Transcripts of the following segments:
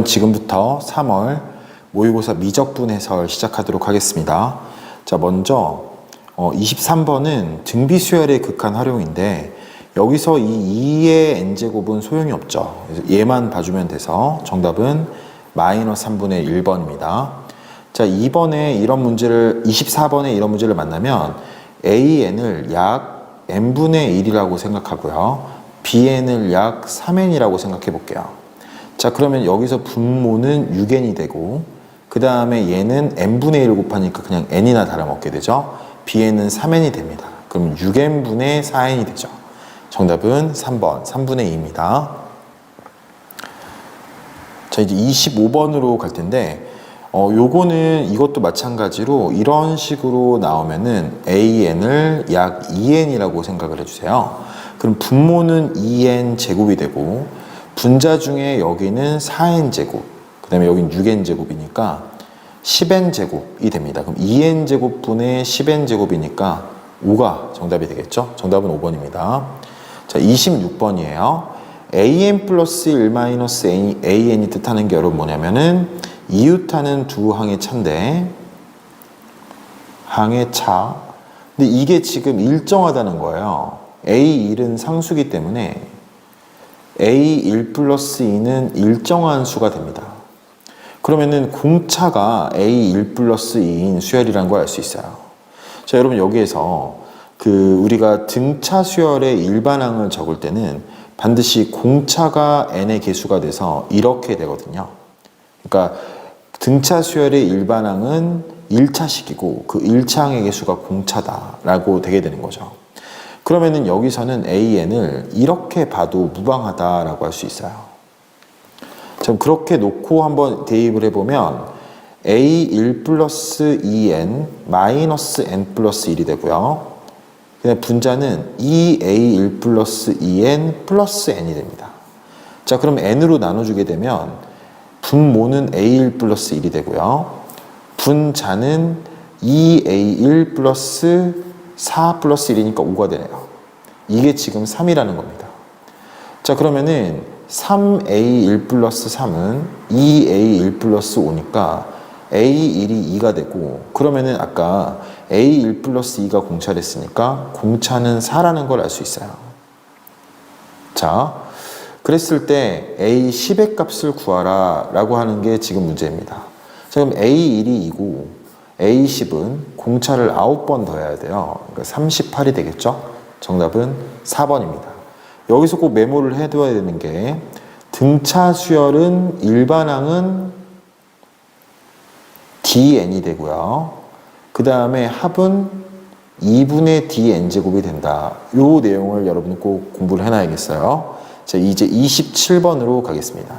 지금부터 3월 모의고사 미적분 해설 시작하도록 하겠습니다. 자, 먼저 23번은 등비수열의 극한 활용인데 여기서 이 2의 n제곱은 소용이 없죠. 그래서 얘만 봐주면 돼서 정답은 마이너스 3분의 1번입니다. 자, 24번에 이런 문제를 만나면 AN을 약 n분의 1이라고 생각하고요. BN을 약 3n이라고 생각해 볼게요. 자, 그러면 여기서 분모는 6n이 되고 그 다음에 얘는 n분의 1 곱하니까 그냥 n이나 달아먹게 되죠. bn은 3n이 됩니다. 그럼 6n분의 4n이 되죠. 정답은 3번, 3분의 2입니다. 자, 이제 25번으로 갈 텐데 요거는 이것도 마찬가지로 이런 식으로 나오면은 an을 약 2n이라고 생각을 해주세요. 그럼 분모는 2n 제곱이 되고 분자 중에 여기는 4n 제곱, 그 다음에 여기는 6n 제곱이니까 10n 제곱이 됩니다. 그럼 2n 제곱분의 10n 제곱이니까 5가 정답이 되겠죠? 정답은 5번입니다. 자, 26번이에요. an 플러스 1 마이너스 an이 뜻하는 게 여러분 뭐냐면은 이웃하는 두 항의 차인데 항의 차. 근데 이게 지금 일정하다는 거예요. A1은 상수기 때문에 A1 플러스 2는 일정한 수가 됩니다. 그러면은 공차가 A1 플러스 2인 수열이라는 걸 알 수 있어요. 자, 여러분 여기에서 우리가 등차 수열의 일반항을 적을 때는 반드시 공차가 n의 개수가 돼서 이렇게 되거든요. 그러니까 등차 수열의 일반항은 1차식이고 그 1차항의 개수가 공차다라고 되게 되는 거죠. 그러면은 여기서는 AN을 이렇게 봐도 무방하다라고 할 수 있어요. 자, 그렇게 놓고 한번 대입을 해보면 A1 플러스 2N 마이너스 N 플러스 1이 되고요. 그다음 분자는 2A1 플러스 2N 플러스 N이 됩니다. 자, 그럼 N으로 나눠주게 되면 분모는 A1 플러스 1이 되고요. 분자는 2A1 플러스 4 플러스 1이니까 5가 되네요. 이게 지금 3이라는 겁니다. 자, 그러면은 3A1 플러스 3은 2A1 플러스 5니까 A1이 2가 되고 그러면은 아까 A1 플러스 2가 공차를 했으니까 공차는 4라는 걸 알 수 있어요. 자, 그랬을 때 A10의 값을 구하라 라고 하는 게 지금 문제입니다. 자, 그럼 A1이 2고 A10은 공차를 9번 더해야 돼요. 그러니까 38이 되겠죠? 정답은 4번입니다. 여기서 꼭 메모를 해둬야 되는 게 등차 수열은 일반항은 dn이 되고요. 그 다음에 합은 2분의 dn제곱이 된다. 이 내용을 여러분 꼭 공부를 해놔야겠어요. 자, 이제 27번으로 가겠습니다.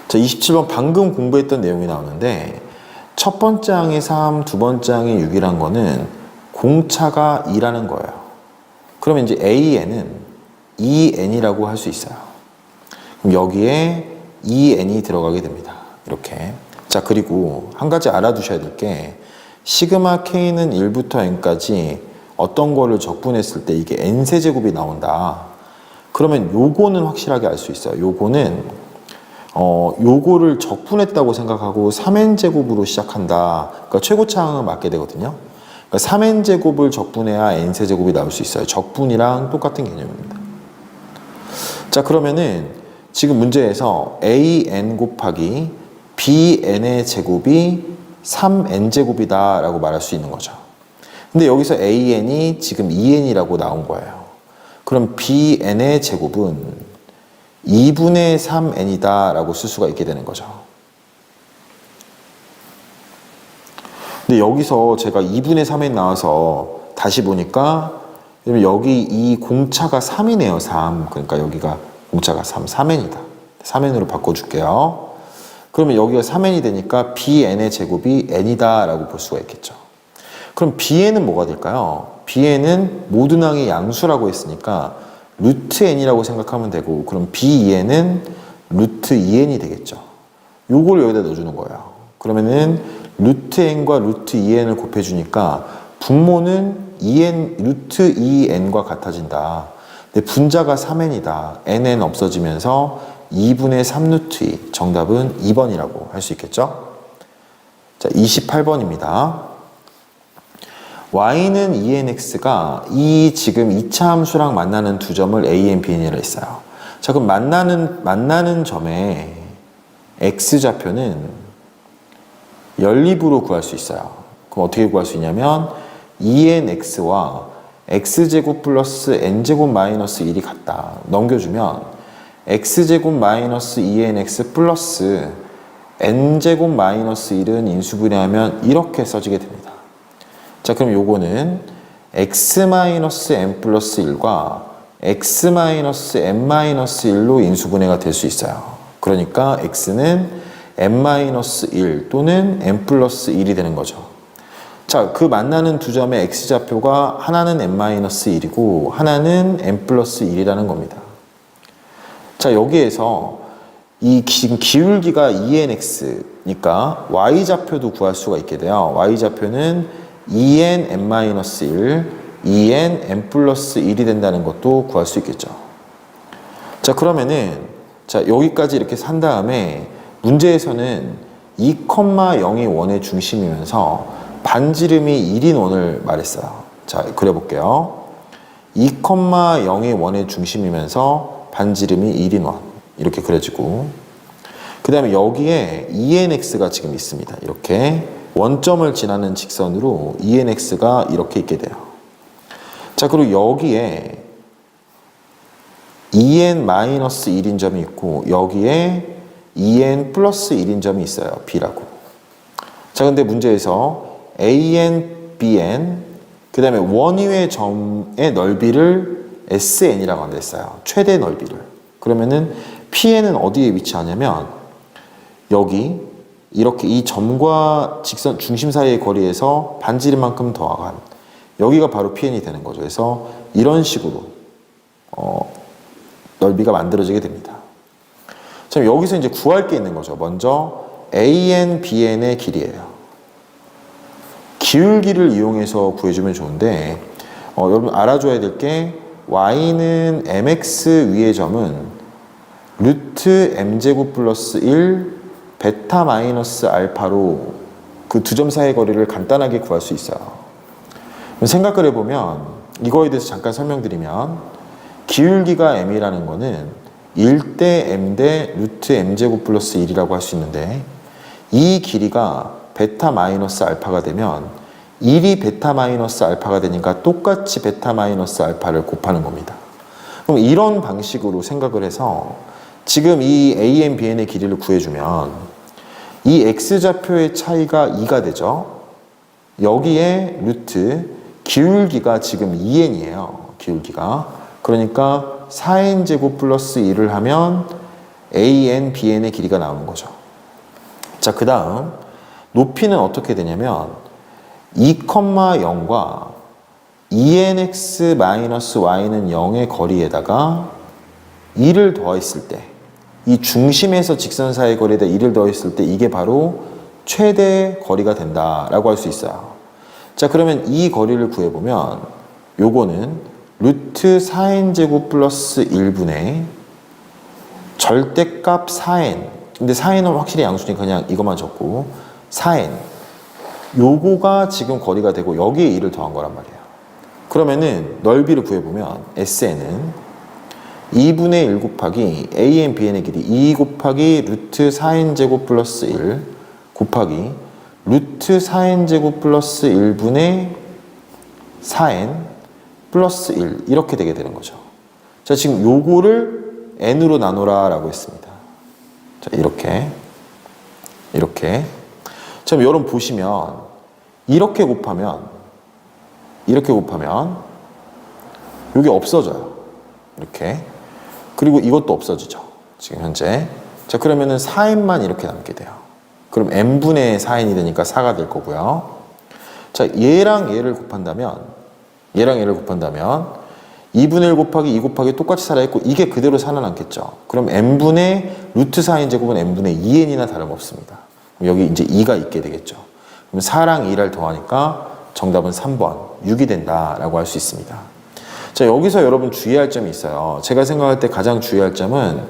자, 27번 방금 공부했던 내용이 나오는데 첫 번째 항이 3, 두 번째 항이 6이란 거는 공차가 2라는 거예요. 그러면 이제 AN은 2N이라고 할 수 있어요. 그럼 여기에 2N이 들어가게 됩니다. 이렇게. 자, 그리고 한 가지 알아두셔야 될 게 시그마 K는 1부터 N까지 어떤 거를 적분했을 때 이게 N세제곱이 나온다. 그러면 요거는 확실하게 알 수 있어요. 요거는 요거를 적분했다고 생각하고 3n제곱으로 시작한다. 그러니까 최고차항을 맞게 되거든요. 그러니까 3n제곱을 적분해야 n세제곱이 나올 수 있어요. 적분이랑 똑같은 개념입니다. 자, 그러면은 지금 문제에서 an 곱하기 bn의 제곱이 3n제곱이다 라고 말할 수 있는 거죠. 근데 여기서 an이 지금 2n이라고 나온 거예요. 그럼 bn의 제곱은 2분의 3n이다 라고 쓸 수가 있게 되는 거죠. 근데 여기서 제가 2분의 3n 나와서 다시 보니까 여기 이 공차가 3이네요. 3. 그러니까 여기가 공차가 3n이다. 3n으로 바꿔줄게요. 그러면 여기가 3n이 되니까 bn의 제곱이 n이다 라고 볼 수가 있겠죠. 그럼 bn은 뭐가 될까요? bn은 모든 항의 양수라고 했으니까 루트 n이라고 생각하면 되고 그럼 b2n은 루트 2n이 되겠죠. 요걸 여기다 넣어주는 거예요. 그러면은 루트 n과 루트 2n을 곱해주니까 분모는 2n, 루트 2n과 같아진다. 근데 분자가 3n이다. nn 없어지면서 2분의 3루트 2. 정답은 2번이라고 할 수 있겠죠? 자, 28번입니다. y는 2nx가 이 지금 2차 함수랑 만나는 두 점을 a, b, n이라 했어요. 자, 그럼 만나는 점의 x좌표는 연립으로 구할 수 있어요. 그럼 어떻게 구할 수 있냐면 2nx와 x제곱 플러스 n제곱 마이너스 1이 같다. 넘겨주면 x제곱 마이너스 2nx 플러스 n제곱 마이너스 1은 인수분해하면 이렇게 써지게 됩니다. 자, 그럼 요거는 x-n 플러스 1과 x-m-n-1로 인수분해가 될 수 있어요. 그러니까 x는 n-1 또는 n 플러스 1이 되는 거죠. 자, 그 만나는 두 점의 x좌표가 하나는 n-1이고 하나는 n 플러스 1이라는 겁니다. 자, 여기에서 이 지금 기울기가 2nx니까 y좌표도 구할 수가 있게 돼요. y좌표는 2n n-1, 2n n 플러스 1이 된다는 것도 구할 수 있겠죠. 자, 그러면은 자, 여기까지 이렇게 산 다음에 문제에서는 2,0이 원의 중심이면서 반지름이 1인 원을 말했어요. 자, 그려볼게요. 2,0이 원의 중심이면서 반지름이 1인 원. 이렇게 그려지고, 그 다음에 여기에 2nx가 지금 있습니다. 이렇게 원점을 지나는 직선으로 2nx가 이렇게 있게 돼요. 자, 그리고 여기에 2n-1인 점이 있고 여기에 2n 플러스 1인 점이 있어요. b라고. 자, 근데 문제에서 an, bn, 그 다음에 원위의 점의 넓이를 sn이라고 한다 했어요. 최대 넓이를. 그러면은 pn은 어디에 위치하냐면 여기 이렇게 이 점과 직선 중심 사이의 거리에서 반지름만큼 더한 여기가 바로 pn이 되는 거죠. 그래서 이런 식으로 넓이가 만들어지게 됩니다. 자, 여기서 이제 구할 게 있는 거죠. 먼저 an, bn의 길이에요. 기울기를 이용해서 구해주면 좋은데 여러분 알아줘야 될 게 y는 mx 위의 점은 루트 m제곱 플러스 1 베타 마이너스 알파로 그 두 점 사이의 거리를 간단하게 구할 수 있어요. 생각을 해보면 이거에 대해서 잠깐 설명드리면 기울기가 m이라는 거는 1대 m 대 루트 m제곱 플러스 1이라고 할 수 있는데 이 길이가 베타 마이너스 알파가 되면 1이 베타 마이너스 알파가 되니까 똑같이 베타 마이너스 알파를 곱하는 겁니다. 그럼 이런 방식으로 생각을 해서 지금 이 AN, BN의 길이를 구해주면 이 X좌표의 차이가 2가 되죠. 여기에 루트 기울기가 지금 2n이에요. 기울기가. 그러니까 4n제곱 플러스 1을 하면 AN, BN의 길이가 나오는 거죠. 자, 그 다음 높이는 어떻게 되냐면 2,0과 2nx-y는 0의 거리에다가 2를 더했을 때 이 중심에서 직선 사이의 거리에다 2를 더했을 때 이게 바로 최대 거리가 된다라고 할 수 있어요. 자, 그러면 이 거리를 구해보면 요거는 루트 4n제곱 플러스 1분의 절대값 4n. 근데 4n은 확실히 양수니까 그냥 이것만 적고 4n. 요거가 지금 거리가 되고 여기에 2를 더한 거란 말이에요. 그러면은 넓이를 구해보면 SN은 2분의 1 곱하기 AN, BN의 길이 2 곱하기 루트 4n제곱 플러스 1 곱하기 루트 4n제곱 플러스 1분의 4n 플러스 1 이렇게 되게 되는 거죠. 자, 지금 요거를 n으로 나누라 라고 했습니다. 자, 이렇게 자, 여러분 보시면 이렇게 곱하면 여기 없어져요. 이렇게. 그리고 이것도 없어지죠. 지금 현재. 자, 그러면은 4n만 이렇게 남게 돼요. 그럼 n분의 4n이 되니까 4가 될 거고요. 자, 얘랑 얘를 곱한다면 2분의 1 곱하기 2 곱하기 똑같이 살아있고 이게 그대로 살아남겠죠. 그럼 n분의 루트 4n 제곱은 n분의 2n이나 다름없습니다. 여기 이제 2가 있게 되겠죠. 그럼 4랑 2를 더하니까 정답은 3번 6이 된다라고 할 수 있습니다. 자, 여기서 여러분 주의할 점이 있어요. 제가 생각할 때 가장 주의할 점은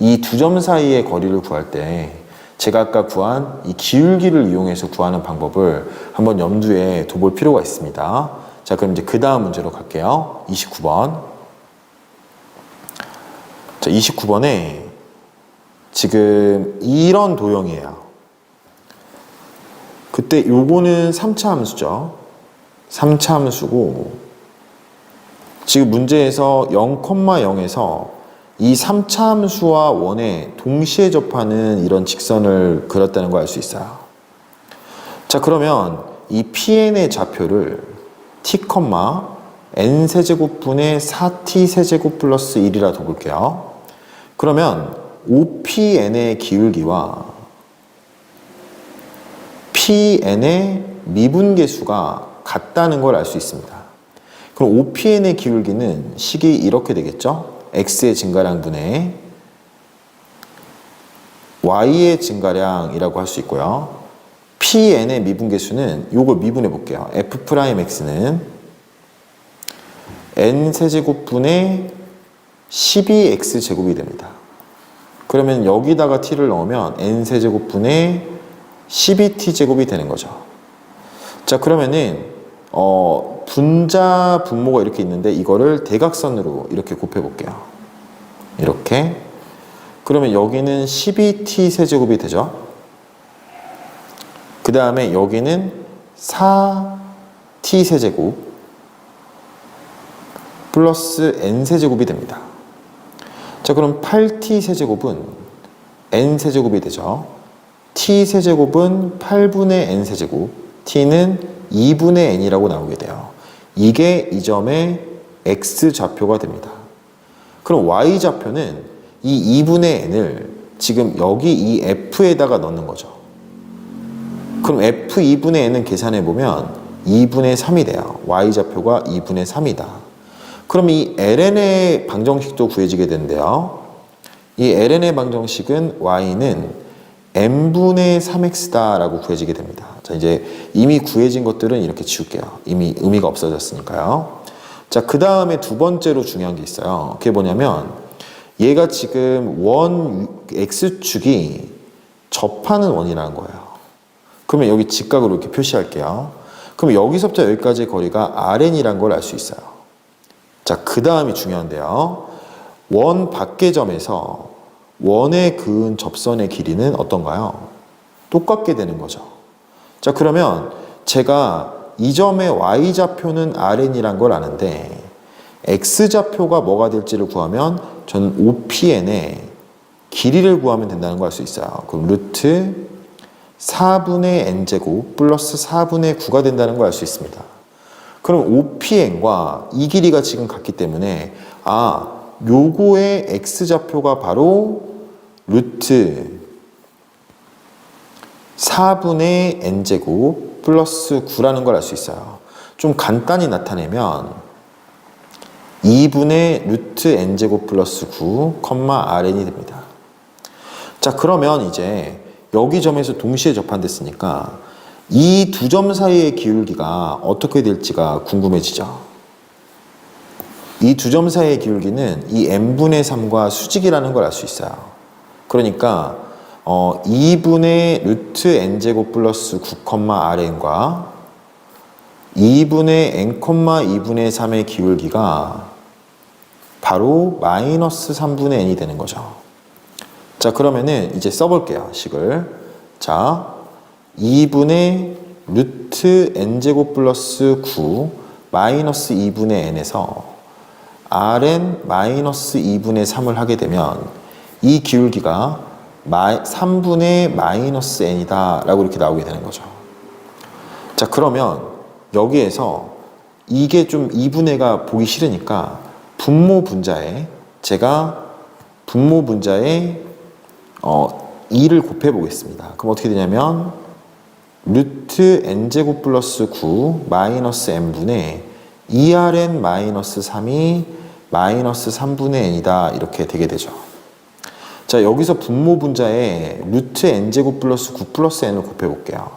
이 두 점 사이의 거리를 구할 때 제가 아까 구한 이 기울기를 이용해서 구하는 방법을 한번 염두에 둬볼 필요가 있습니다. 자, 그럼 이제 그 다음 문제로 갈게요. 29번. 자, 29번에 지금 이런 도형이에요. 그때 요거는 3차 함수죠. 3차 함수고 지금 문제에서 0,0에서 이 3차 함수와 원에 동시에 접하는 이런 직선을 그렸다는 걸 알 수 있어요. 자, 그러면 이 PN의 좌표를 t, n 세제곱분의 4t 세제곱 플러스 1이라 둬볼게요. 그러면 OPN의 기울기와 PN의 미분계수가 같다는 걸 알 수 있습니다. 그럼 OPN의 기울기는 식이 이렇게 되겠죠? X의 증가량 분의 Y의 증가량이라고 할 수 있고요. PN의 미분계수는 요걸 미분해 볼게요. F'X는 N 세제곱분의 12X 제곱이 됩니다. 그러면 여기다가 T를 넣으면 N 세제곱분의 12T 제곱이 되는 거죠. 자, 그러면은 분자 분모가 이렇게 있는데 이거를 대각선으로 이렇게 곱해 볼게요. 이렇게. 그러면 여기는 12t 세제곱이 되죠. 그 다음에 여기는 4t 세제곱 플러스 n 세제곱이 됩니다. 자, 그럼 8t 세제곱은 n 세제곱이 되죠. t 세제곱은 8분의 n 세제곱, t는 2분의 n이라고 나오게 돼요. 이게 이 점의 x좌표가 됩니다. 그럼 y좌표는 이 2분의 n을 지금 여기 이 f에다가 넣는 거죠. 그럼 f2분의 n은 계산해보면 2분의 3이 돼요. y좌표가 2분의 3이다. 그럼 이 ln의 방정식도 구해지게 되는데요. 이 ln의 방정식은 y는 n분의 3x다 라고 구해지게 됩니다. 자, 이제 이미 구해진 것들은 이렇게 지울게요. 이미 의미가 없어졌으니까요. 자, 그 다음에 두 번째로 중요한 게 있어요. 그게 뭐냐면 얘가 지금 원 x축이 접하는 원이라는 거예요. 그러면 여기 직각으로 이렇게 표시할게요. 그럼 여기서부터 여기까지의 거리가 rn이라는 걸 알 수 있어요. 자, 그 다음이 중요한데요. 원 밖의 점에서 원에 그은 접선의 길이는 어떤가요? 똑같게 되는 거죠. 자, 그러면 제가 이 점의 y좌표는 rn이란 걸 아는데 x좌표가 뭐가 될지를 구하면 저는 OPN의 길이를 구하면 된다는 걸 알 수 있어요. 그럼 루트 4분의 n제곱 플러스 4분의 9가 된다는 걸 알 수 있습니다. 그럼 OPN과 이 길이가 지금 같기 때문에 요거의 x좌표가 바로 루트 4분의 n제곱 플러스 9라는 걸 알 수 있어요. 좀 간단히 나타내면 2분의 루트 n제곱 플러스 9, rn이 됩니다. 자, 그러면 이제 여기 점에서 동시에 접한댔으니까 이 두 점 사이의 기울기가 어떻게 될지가 궁금해지죠. 이 두 점 사이의 기울기는 이 n분의 3과 수직이라는 걸 알 수 있어요. 그러니까 2분의 루트 n제곱 플러스 9, rn과 2분의 n, 2분의 3의 기울기가 바로 마이너스 3분의 n이 되는 거죠. 자, 그러면은 이제 써볼게요. 식을. 자, 2분의 루트 n제곱 플러스 9 마이너스 2분의 n에서 rn 마이너스 2분의 3을 하게 되면 이 기울기가 3분의 마이너스 n이다 라고 이렇게 나오게 되는 거죠. 자, 그러면 여기에서 이게 좀 2분의가 보기 싫으니까 분모 분자에 제가 분모 분자에 2를 곱해 보겠습니다. 그럼 어떻게 되냐면 루트 n제곱 플러스 9 마이너스 n분의 2rn 마이너스 3이 마이너스 3분의 n이다 이렇게 되게 되죠. 자, 여기서 분모 분자에 루트 n제곱 플러스 9 플러스 n을 곱해 볼게요.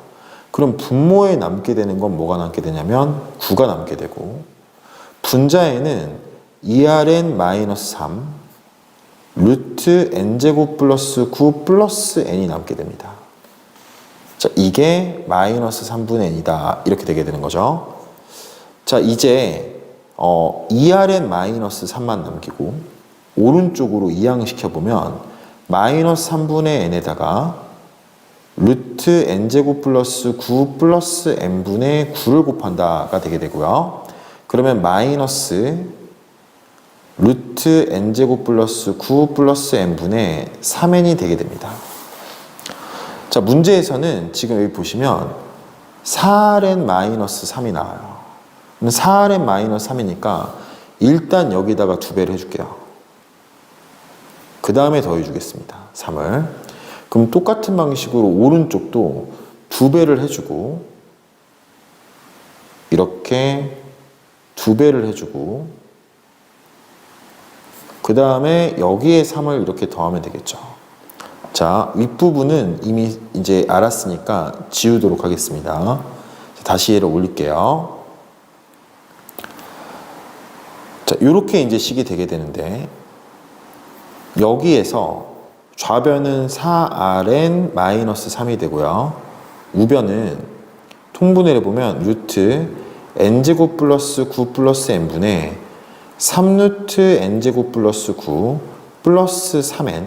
그럼 분모에 남게 되는 건 뭐가 남게 되냐면 9가 남게 되고 분자에는 2rn 마이너스 3 루트 n제곱 플러스 9 플러스 n이 남게 됩니다. 자, 이게 마이너스 3분의 n이다. 이렇게 되게 되는 거죠. 자, 이제 2rn 마이너스 3만 남기고 오른쪽으로 이항시켜보면 마이너스 3분의 n에다가 루트 n제곱 플러스 9 플러스 n분의 9를 곱한다가 되게 되고요. 그러면 마이너스 루트 n제곱 플러스 9 플러스 n분의 3n이 되게 됩니다. 자, 문제에서는 지금 여기 보시면 4rn 마이너스 3이 나와요. 그럼 4rn 마이너스 3이니까 일단 여기다가 2배를 해줄게요. 그 다음에 더해주겠습니다. 3을. 그럼 똑같은 방식으로 오른쪽도 2배를 해주고 이렇게 2배를 해주고 그 다음에 여기에 3을 이렇게 더하면 되겠죠. 자, 윗부분은 이미 이제 알았으니까 지우도록 하겠습니다. 다시 얘를 올릴게요. 자, 이렇게 이제 식이 되게 되는데 여기에서 좌변은 4rn 마이너스 3이 되고요. 우변은 통분해를 보면 루트 n제곱 플러스 9 플러스 n분의 3루트 n제곱 플러스 9 플러스 3n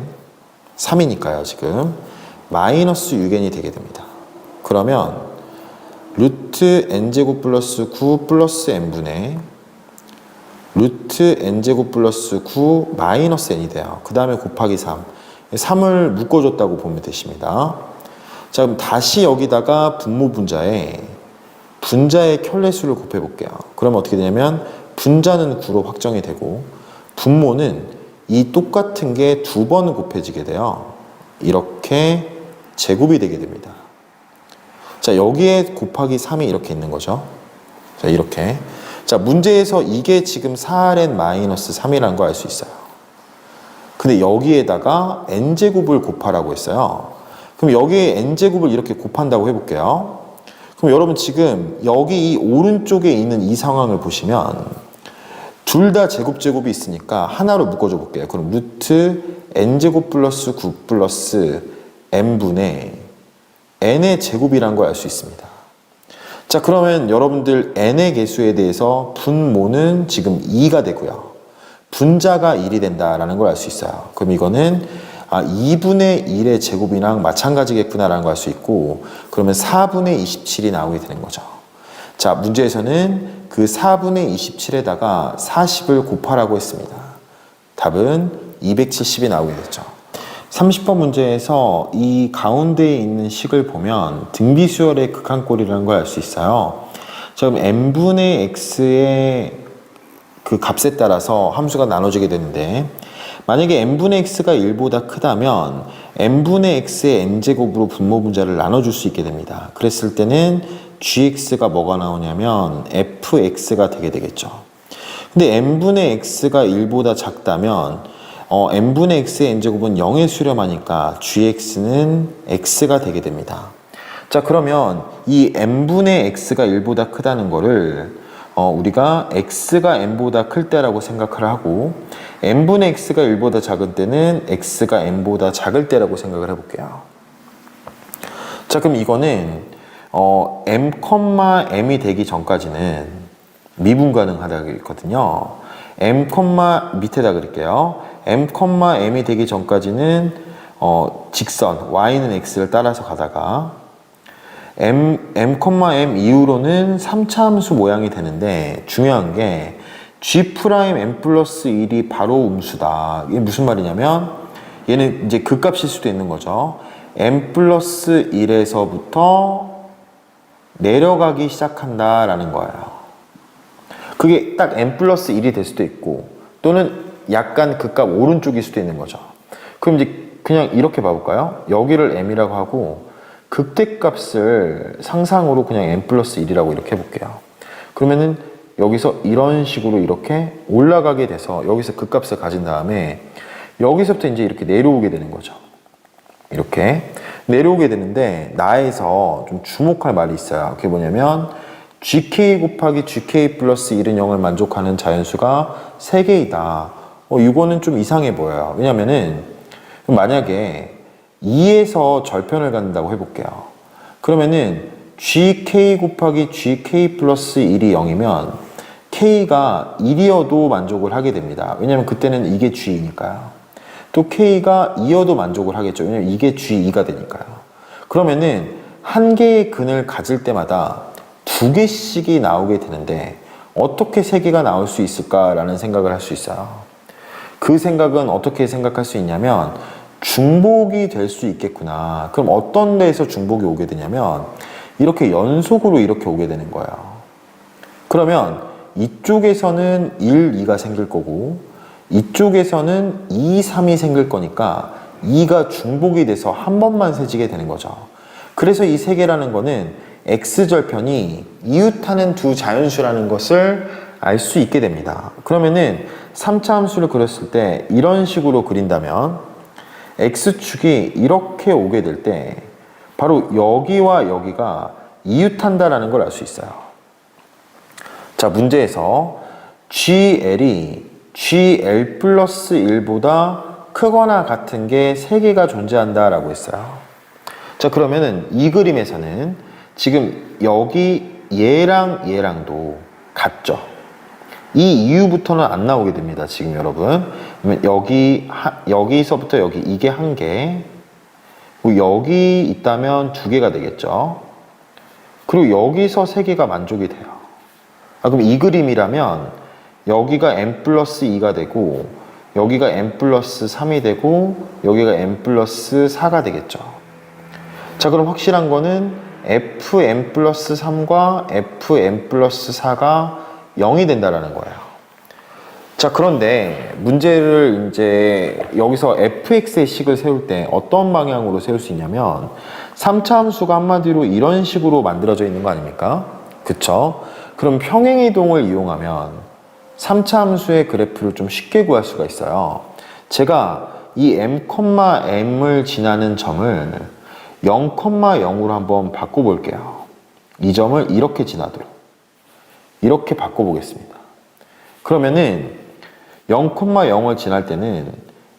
3이니까요 지금 마이너스 6n이 되게 됩니다. 그러면 루트 n제곱 플러스 9 플러스 n분의 루트 n제곱 플러스 9 마이너스 n이 돼요. 그 다음에 곱하기 3 3을 묶어줬다고 보면 되십니다. 자, 그럼 다시 여기다가 분모 분자에 분자의 켤레수를 곱해 볼게요. 그러면 어떻게 되냐면 분자는 9로 확정이 되고 분모는 이 똑같은 게 2번 곱해지게 돼요. 이렇게 제곱이 되게 됩니다. 자, 여기에 곱하기 3이 이렇게 있는 거죠. 자, 이렇게. 자, 문제에서 이게 지금 4rn-3이라는 거 알 수 있어요. 근데 여기에다가 n제곱을 곱하라고 했어요. 그럼 여기에 n제곱을 이렇게 곱한다고 해볼게요. 그럼 여러분 지금 여기 이 오른쪽에 있는 이 상황을 보시면 둘 다 제곱이 있으니까 하나로 묶어줘 볼게요. 그럼 루트 n제곱 플러스 9 플러스 n분의 n의 제곱이란 걸 알 수 있습니다. 자, 그러면 여러분들 n의 개수에 대해서 분모는 지금 2가 되고요. 분자가 1이 된다라는 걸 알 수 있어요. 그럼 이거는 2분의 1의 제곱이랑 마찬가지겠구나라는 걸 알 수 있고 그러면 4분의 27이 나오게 되는 거죠. 자, 문제에서는 그 4분의 27에다가 40을 곱하라고 했습니다. 답은 270이 나오게 됐죠. 30번 문제에서 이 가운데에 있는 식을 보면 등비수열의 극한꼴이라는 걸 알 수 있어요. 자, 그럼 n분의 x의 그 값에 따라서 함수가 나눠지게 되는데 만약에 n분의 x가 1보다 크다면 n분의 x의 n제곱으로 분모 분자를 나눠줄 수 있게 됩니다. 그랬을 때는 gx가 뭐가 나오냐면 fx가 되게 되겠죠. 근데 n분의 x가 1보다 작다면 n분의 x의 n제곱은 0에 수렴하니까 gx는 x가 되게 됩니다. 자, 그러면 이 n분의 x가 1보다 크다는 거를 우리가 x가 n보다 클 때라고 생각을 하고 n분의 x가 1보다 작은 때는 x가 n보다 작을 때라고 생각을 해볼게요. 자, 그럼 이거는 m, m이 되기 전까지는 미분 가능하다거든요. m, 밑에다 그릴게요. m, m이 되기 전까지는 직선 y는 x를 따라서 가다가 m 이후로는 3차 함수 모양이 되는데 중요한 게 G'M 플러스 1이 바로 음수다. 이게 무슨 말이냐면 얘는 이제 극값일 수도 있는 거죠. m 플러스 1에서부터 내려가기 시작한다라는 거예요. 그게 딱 m 플러스 1이 될 수도 있고 또는 약간 극값 오른쪽일 수도 있는 거죠. 그럼 이제 그냥 이렇게 봐볼까요? 여기를 m이라고 하고 극대값을 상상으로 그냥 m 플러스 1이라고 이렇게 해볼게요. 그러면은 여기서 이런 식으로 이렇게 올라가게 돼서 여기서 극값을 가진 다음에 여기서부터 이제 이렇게 내려오게 되는 거죠. 이렇게 내려오게 되는데 나에서 좀 주목할 말이 있어요. 그게 뭐냐면 gk 곱하기 gk 플러스 1은 0을 만족하는 자연수가 3개이다. 이거는 좀 이상해 보여요. 왜냐면은 만약에 2에서 절편을 갖는다고 해볼게요. 그러면은 gk 곱하기 gk 플러스 1이 0이면 k가 1이어도 만족을 하게 됩니다. 왜냐면 그때는 이게 g니까요. 또 k가 2여도 만족을 하겠죠. 왜냐면 이게 g2가 되니까요. 그러면은 한 개의 근을 가질 때마다 두 개씩이 나오게 되는데 어떻게 세 개가 나올 수 있을까라는 생각을 할 수 있어요. 그 생각은 어떻게 생각할 수 있냐면 중복이 될 수 있겠구나. 그럼 어떤 데에서 중복이 오게 되냐면 이렇게 연속으로 이렇게 오게 되는 거예요. 그러면 이쪽에서는 1, 2가 생길 거고 이쪽에서는 2, 3이 생길 거니까 2가 중복이 돼서 한 번만 세지게 되는 거죠. 그래서 이 세 개라는 거는 x절편이 이웃하는 두 자연수라는 것을 알 수 있게 됩니다. 그러면은 3차 함수를 그렸을 때 이런 식으로 그린다면 x축이 이렇게 오게 될 때 바로 여기와 여기가 이웃한다라는 걸 알 수 있어요. 자, 문제에서 gl이 gl 플러스 1보다 크거나 같은 게 3개가 존재한다 라고 했어요. 자, 그러면은 이 그림에서는 지금 여기 얘랑 얘랑도 같죠. 이 이유부터는 안 나오게 됩니다. 지금 여러분. 여기서부터 여기 이게 한 개, 여기 있다면 두 개가 되겠죠. 그리고 여기서 세 개가 만족이 돼요. 그럼 이 그림이라면 여기가 n 플러스 2가 되고 여기가 n 플러스 3이 되고 여기가 n 플러스 4가 되겠죠. 자, 그럼 확실한 거는 fn 플러스 3과 fn 플러스 4가 0이 된다라는 거예요. 자, 그런데 문제를 이제 여기서 fx의 식을 세울 때 어떤 방향으로 세울 수 있냐면 3차 함수가 한마디로 이런 식으로 만들어져 있는 거 아닙니까? 그쵸? 그럼 평행이동을 이용하면 3차 함수의 그래프를 좀 쉽게 구할 수가 있어요. 제가 이 m을 지나는 점을 0,0으로 한번 바꿔볼게요. 이 점을 이렇게 지나도록 이렇게 바꿔보겠습니다. 그러면은 0,0을 지날 때는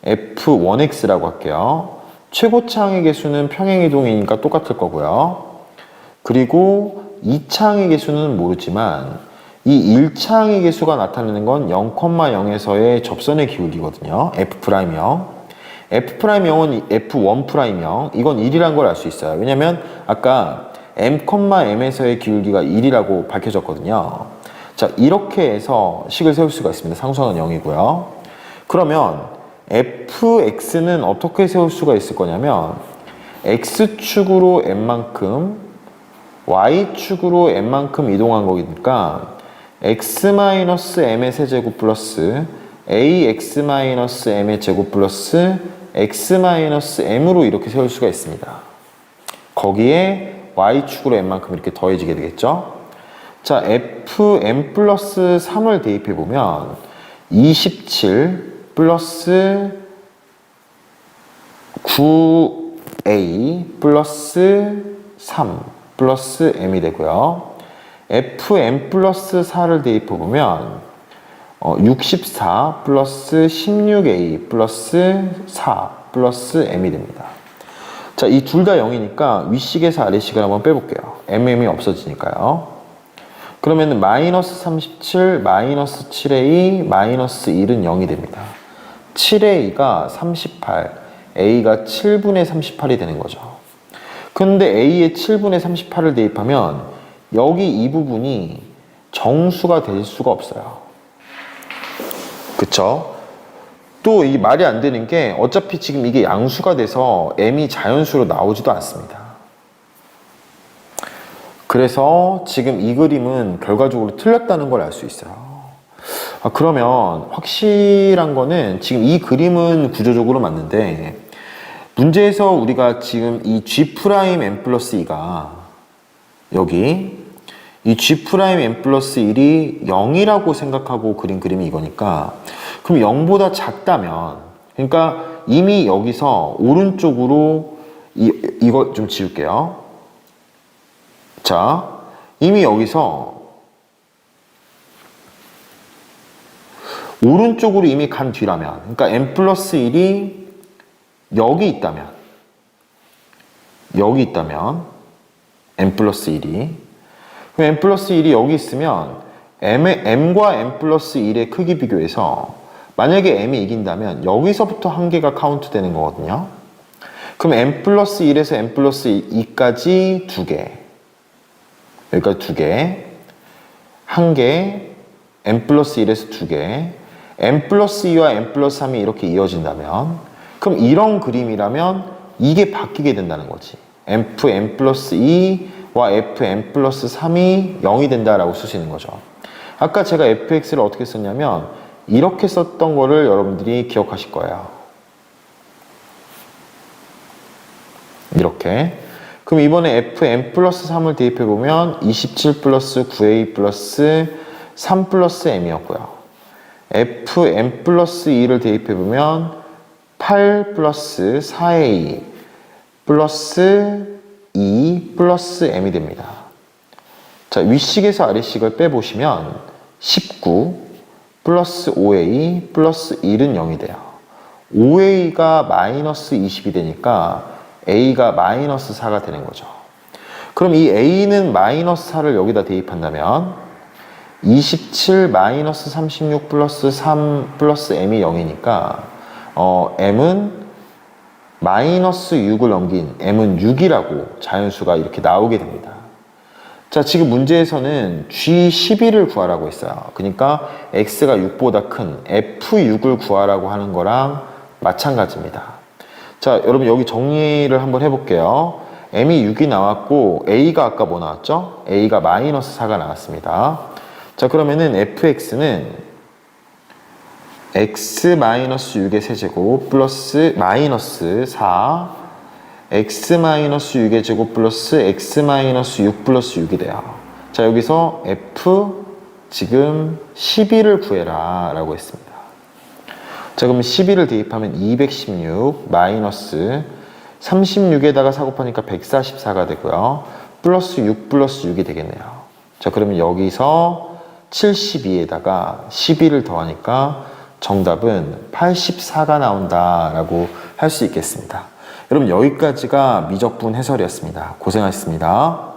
f1x라고 할게요. 최고차항의 개수는 평행이동이니까 똑같을 거고요. 그리고 2차항의 개수는 모르지만 이 1차항의 개수가 나타내는 건 0,0에서의 접선의 기울기거든요. f'0. f'0은 f1'0. 이건 1이란 걸 알 수 있어요. 왜냐면 아까 m에서의 기울기가 1이라고 밝혀졌거든요. 자, 이렇게 해서 식을 세울 수가 있습니다. 상수항은 0이고요. 그러면 fx는 어떻게 세울 수가 있을 거냐면 x축으로 n만큼 y축으로 n만큼 이동한 거니까 x-m의 세제곱 플러스 ax-m의 제곱 플러스 x-m으로 이렇게 세울 수가 있습니다. 거기에 y축으로 n만큼 이렇게 더해지게 되겠죠. 자, fn 플러스 3을 대입해보면 27 플러스 9a 플러스 3 플러스 m이 되고요. fn 플러스 4를 대입해보면 64 플러스 16a 플러스 4 플러스 m이 됩니다. 자, 이 둘 다 0이니까 윗식에서 아래식을 한번 빼볼게요. mm이 없어지니까요. 그러면 마이너스 37, 마이너스 7a, 마이너스 1은 0이 됩니다. 7a가 38, a가 7분의 38이 되는 거죠. 근데 a에 7분의 38을 대입하면 여기 이 부분이 정수가 될 수가 없어요. 그쵸? 또 이 말이 안 되는 게 어차피 지금 이게 양수가 돼서 m이 자연수로 나오지도 않습니다. 그래서 지금 이 그림은 결과적으로 틀렸다는 걸 알 수 있어요. 그러면 확실한 거는 지금 이 그림은 구조적으로 맞는데 문제에서 우리가 지금 이 G'N 플러스 2가 여기 이 G'N 플러스 1이 0이라고 생각하고 그린 그림이 이거니까 그럼 0보다 작다면 그러니까 이미 여기서 오른쪽으로 이거 좀 지울게요. 자, 이미 여기서 오른쪽으로 이미 간 뒤라면, 그러니까 n 플러스 1이 여기 있다면 n 플러스 1이, 그럼 n 플러스 1이 여기 있으면 m과 n 플러스 1의 크기 비교해서 만약에 m이 이긴다면 여기서부터 한 개가 카운트 되는 거거든요. 그럼 n 플러스 1에서 n 플러스 2까지 2개, 여기까지 2개, 1개, n 플러스 1에서 2개, n 플러스 2와 n 플러스 3이 이렇게 이어진다면, 그럼 이런 그림이라면 이게 바뀌게 된다는 거지. fn 플러스 2와 fn 플러스 3이 0이 된다라고 쓸 수 있는 거죠. 아까 제가 fx를 어떻게 썼냐면 이렇게 썼던 거를 여러분들이 기억하실 거예요. 이렇게. 그럼 이번에 fn 플러스 3을 대입해보면 27 플러스 9a 플러스 3 플러스 m이었고요. fn 플러스 2를 대입해보면 8 플러스 4a 플러스 2 플러스 m이 됩니다. 자, 윗식에서 아래식을 빼보시면 19 플러스 5a 플러스 1은 0이 돼요. 5a가 마이너스 20이 되니까 a가 마이너스 4가 되는 거죠. 그럼 이 a는 마이너스 4를 여기다 대입한다면 27 마이너스 36 플러스 3 플러스 m이 0이니까 m은 마이너스 6을 넘긴 m은 6이라고 자연수가 이렇게 나오게 됩니다. 자, 지금 문제에서는 G11을 구하라고 했어요. 그러니까 X가 6보다 큰 F6을 구하라고 하는 거랑 마찬가지입니다. 자, 여러분 여기 정리를 한번 해볼게요. M이 6이 나왔고 A가 아까 뭐 나왔죠? A가 마이너스 4가 나왔습니다. 자, 그러면은 fx는 x-6의 세제곱 플러스 마이너스 4 x-6의 제곱 플러스 x-6 플러스 6이 돼요. 자, 여기서 f 지금 12를 구해라 라고 했습니다. 자, 그럼 12를 대입하면 216 마이너스 36에다가 4 곱하니까 144가 되고요. 플러스 6 플러스 6이 되겠네요. 자, 그러면 여기서 72에다가 12를 더하니까 정답은 84가 나온다라고 할 수 있겠습니다. 여러분 여기까지가 미적분 해설이었습니다. 고생하셨습니다.